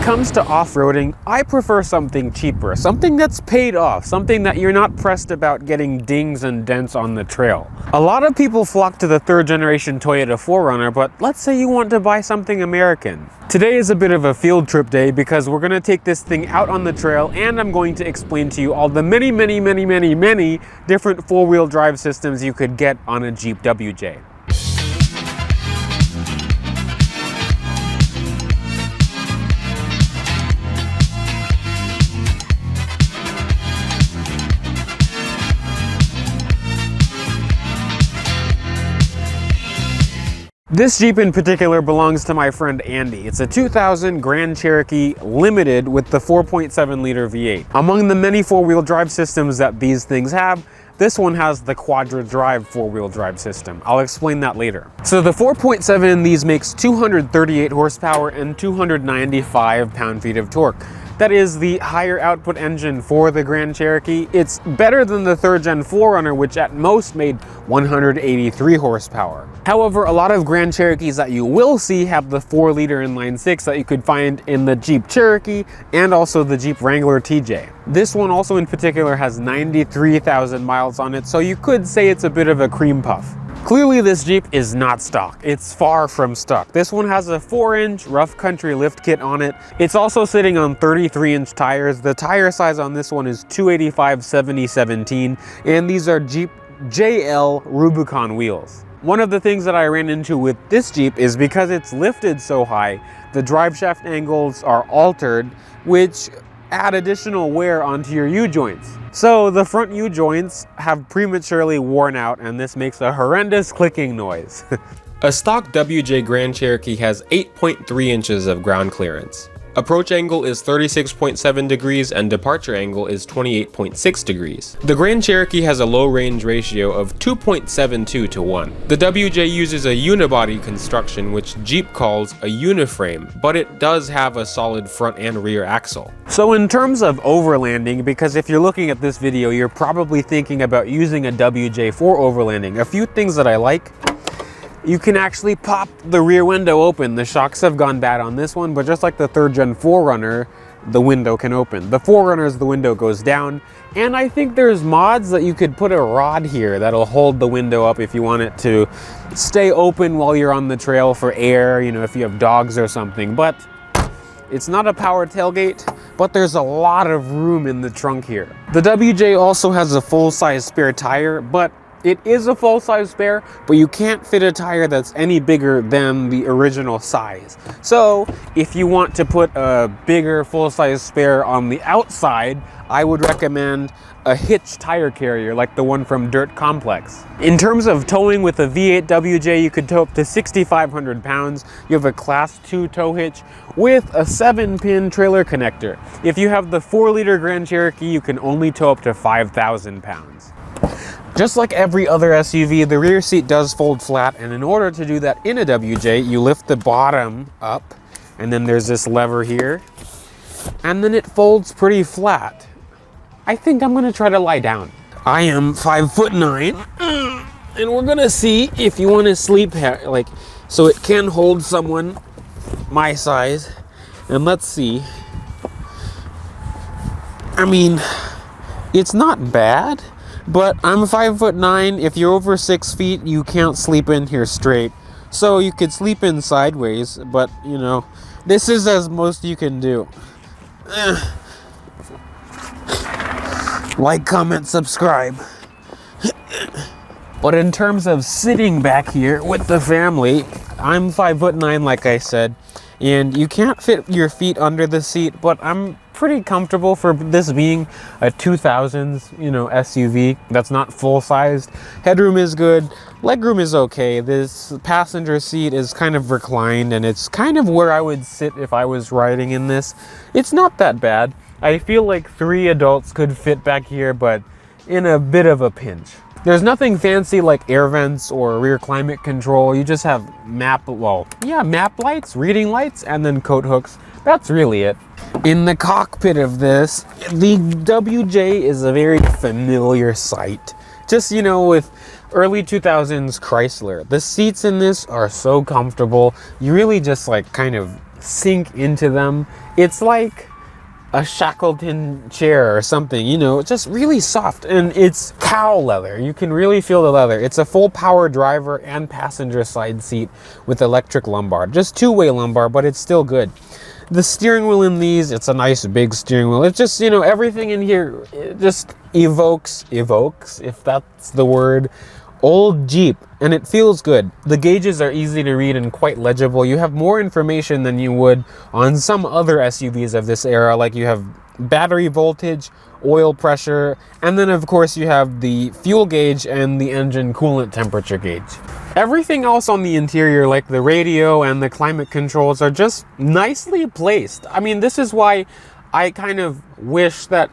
comes to off-roading, I prefer something cheaper, something that's paid off, something that you're not pressed about getting dings and dents on the trail. A lot of people flock to the third generation Toyota 4Runner, but let's say you want to buy something American. Today is a bit of a field trip day because we're going to take this thing out on the trail, and I'm going to explain to you all the many different four-wheel drive systems you could get on a Jeep WJ. This Jeep in particular belongs to my friend Andy. It's a 2000 Grand Cherokee Limited with the 4.7 liter V8. Among the many four-wheel drive systems that these things have, this one has the Quadra Drive four-wheel drive system. I'll explain that later. So the 4.7 in these makes 238 horsepower and 295 pound-feet of torque. That is the higher output engine for the Grand Cherokee. It's better than the third gen 4Runner, which at most made 183 horsepower. However, a lot of Grand Cherokees that you will see have the 4-liter inline 6 that you could find in the Jeep Cherokee and also the Jeep Wrangler TJ. This one also in particular has 93,000 miles on it, so you could say it's a bit of a cream puff. Clearly this Jeep is not stock. It's far from stock. This one has a 4-inch rough country lift kit on it. It's also sitting on 33-inch tires. The tire size on this one is 285/70/17, and these are Jeep JL Rubicon wheels. One of the things that I ran into with this Jeep is because it's lifted so high, the drive shaft angles are altered, which add additional wear onto your U-joints. So the front U-joints have prematurely worn out, and this makes a horrendous clicking noise. A stock WJ Grand Cherokee has 8.3 inches of ground clearance. Approach angle is 36.7 degrees and departure angle is 28.6 degrees. The Grand Cherokee has a low range ratio of 2.72 to 1. The WJ uses a unibody construction, which Jeep calls a uniframe, but it does have a solid front and rear axle. So in terms of overlanding, because if you're looking at this video, you're probably thinking about using a WJ for overlanding, a few things that I like. You can actually pop the rear window open. The shocks have gone bad on this one, but just like the third gen 4Runner, the window can open. The 4Runners, the window goes down, and I think there's mods that you could put a rod here that'll hold the window up if you want it to stay open while you're on the trail for air, you know, if you have dogs or something. But it's not a power tailgate, but there's a lot of room in the trunk here. The WJ also has a full-size spare tire, but it is a full-size spare, but you can't fit a tire that's any bigger than the original size. So if you want to put a bigger full-size spare on the outside, I would recommend a hitch tire carrier like the one from Dirt Complex. In terms of towing with a V8 WJ, you could tow up to 6,500 pounds. You have a class 2 tow hitch with a 7-pin trailer connector. If you have the 4-liter Grand Cherokee, you can only tow up to 5,000 pounds. Just like every other SUV, the rear seat does fold flat, and in order to do that in a WJ, you lift the bottom up, and then there's this lever here, and then it folds pretty flat. I think I'm gonna try to lie down. I am 5'9", and we're gonna see if you wanna sleep, like, so it can hold someone my size, and let's see. I mean, it's not bad. But I'm 5'9". If you're over 6 feet, you can't sleep in here straight. So you could sleep in sideways, but you know, this is as most you can do. Like, comment, subscribe. But in terms of sitting back here with the family, I'm 5'9", like I said, and you can't fit your feet under the seat, but I'm pretty comfortable for this being a 2000s, you know, SUV that's not full-sized. Headroom is good, legroom is okay. This passenger seat is kind of reclined, and it's kind of where I would sit if I was riding in this. It's not that bad. I feel like 3 adults could fit back here, but in a bit of a pinch. There's nothing fancy like air vents or rear climate control. You just have map lights, reading lights, and then coat hooks. That's really it. In the cockpit of this, the WJ is a very familiar sight. Just, you know, with early 2000s Chrysler, the seats in this are so comfortable. You really just like kind of sink into them. It's like a Shackleton chair or something, you know, just really soft, and it's cow leather. You can really feel the leather. It's a full power driver and passenger side seat with electric lumbar. Just two-way lumbar, but it's still good. The steering wheel in these, it's a nice big steering wheel. It's just, you know, everything in here, it just evokes, if that's the word, old Jeep, and it feels good. The gauges are easy to read and quite legible. You have more information than you would on some other SUVs of this era, like you have battery voltage, oil pressure, and then of course you have the fuel gauge and the engine coolant temperature gauge. Everything else on the interior, like the radio and the climate controls, are just nicely placed. I mean, this is why I kind of wish that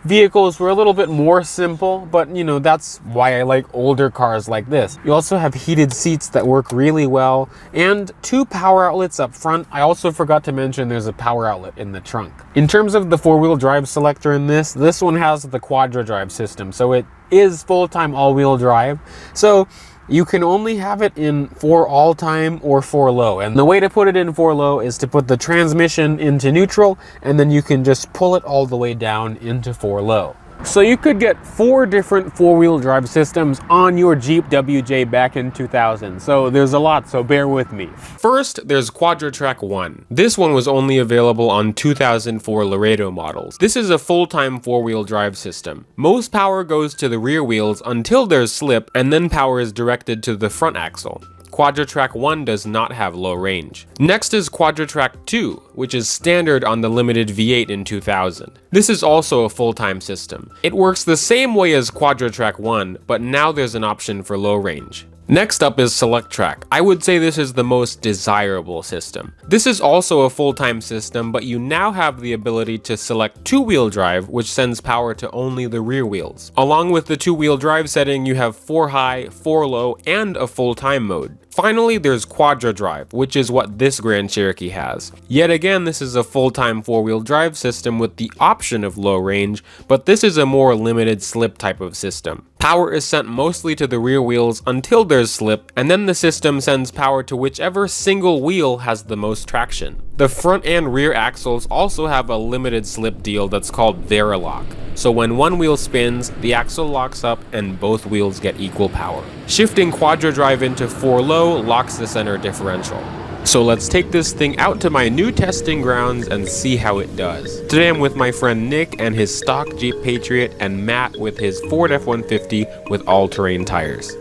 vehicles were a little bit more simple, but you know, that's why I like older cars like this. You also have heated seats that work really well, and 2 power outlets up front. I also forgot to mention there's a power outlet in the trunk. In terms of the 4-wheel drive selector in this one has the Quadra drive system, so it is full-time all-wheel drive. So you can only have it in 4 all-time or 4 low. And the way to put it in 4 low is to put the transmission into neutral, and then you can just pull it all the way down into 4 low. So you could get 4 different 4-wheel drive systems on your Jeep WJ back in 2000. So there's a lot, so bear with me. First, there's Quadra-Trac 1. This one was only available on 2004 Laredo models. This is a full-time 4-wheel drive system. Most power goes to the rear wheels until there's slip, and then power is directed to the front axle. Quadra-Trac 1 does not have low range. Next is Quadra-Trac 2, which is standard on the limited V8 in 2000. This is also a full-time system. It works the same way as Quadra-Trac 1, but now there's an option for low range. Next up is Select-Trac. I would say this is the most desirable system. This is also a full-time system, but you now have the ability to select 2-wheel drive, which sends power to only the rear wheels. Along with the 2-wheel drive setting, you have 4 high, 4 low, and a full-time mode. Finally, there's Quadra Drive, which is what this Grand Cherokee has. Yet again, this is a full-time 4-wheel drive system with the option of low range, but this is a more limited slip type of system. Power is sent mostly to the rear wheels until there's slip, and then the system sends power to whichever single wheel has the most traction. The front and rear axles also have a limited slip deal that's called Verilock. So when one wheel spins, the axle locks up and both wheels get equal power. Shifting Quadra Drive into 4 low locks the center differential. So let's take this thing out to my new testing grounds and see how it does. Today I'm with my friend Nick and his stock Jeep Patriot, and Matt with his Ford F-150 with all-terrain tires.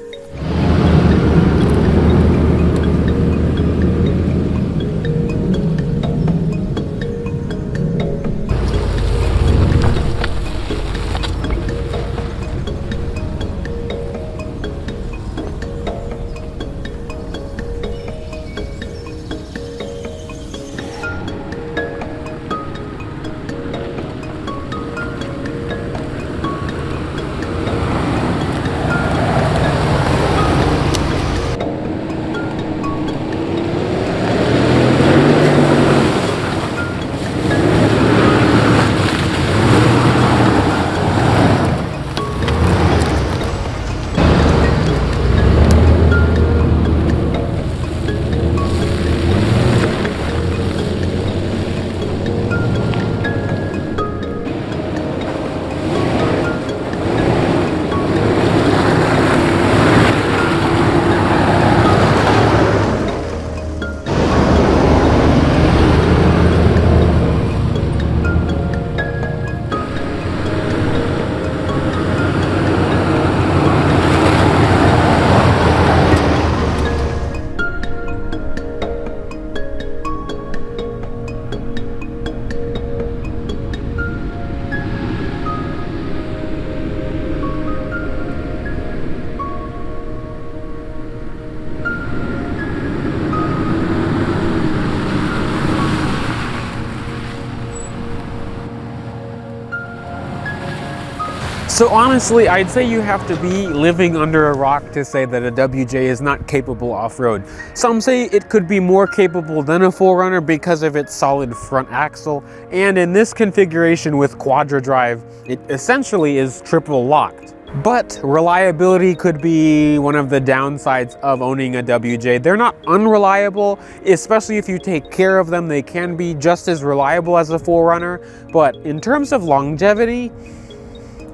So honestly, I'd say you have to be living under a rock to say that a WJ is not capable off-road. Some say it could be more capable than a 4Runner because of its solid front axle, and in this configuration with Quadra Drive, it essentially is triple locked. But reliability could be one of the downsides of owning a WJ. They're not unreliable, especially if you take care of them. They can be just as reliable as a 4Runner, but in terms of longevity,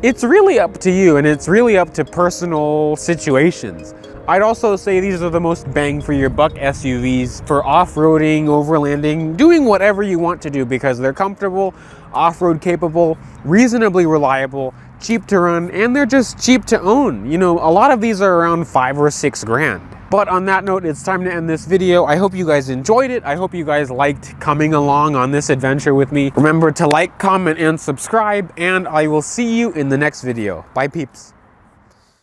it's really up to you, and it's really up to personal situations. I'd also say these are the most bang for your buck SUVs for off-roading, overlanding, doing whatever you want to do, because they're comfortable, off-road capable, reasonably reliable, cheap to run, and they're just cheap to own. You know, a lot of these are around 5 or 6 grand. But on that note, it's time to end this video. I hope you guys enjoyed it. I hope you guys liked coming along on this adventure with me. Remember to like, comment, and subscribe, and I will see you in the next video. Bye, peeps.